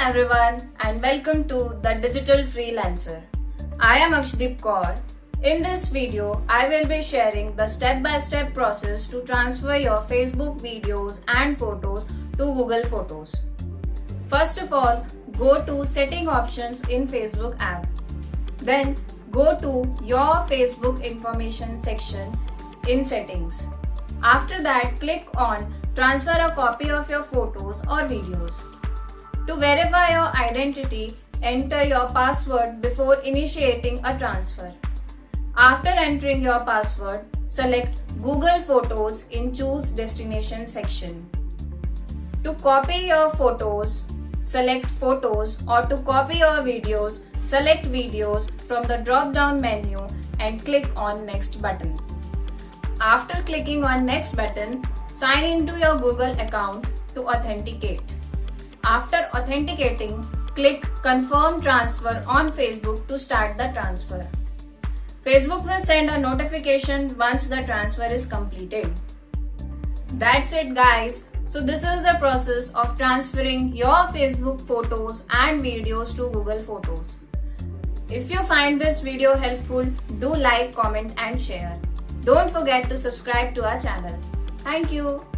everyone and welcome to The Digital Freelancer. I am Akshdeep Kaur. In this video, I will be sharing the step-by-step process to transfer your Facebook videos and photos to Google Photos. First of all, go to Setting options in Facebook app. Then go to Your Facebook Information section in Settings. After that, click on Transfer a copy of your photos or videos. To verify your identity, enter your password before initiating a transfer. After entering your password, select Google Photos in Choose Destination section. To copy your photos, select Photos, or to copy your videos, select Videos from the drop-down menu and click on Next button. After clicking on Next button, sign into your Google account to authenticate. After authenticating, click Confirm Transfer on Facebook to start the transfer. Facebook will send a notification once the transfer is completed. That's it, guys. So this is the process of transferring your Facebook photos and videos to Google Photos. If you find this video helpful, do like, comment and share. Don't forget to subscribe to our channel. Thank you.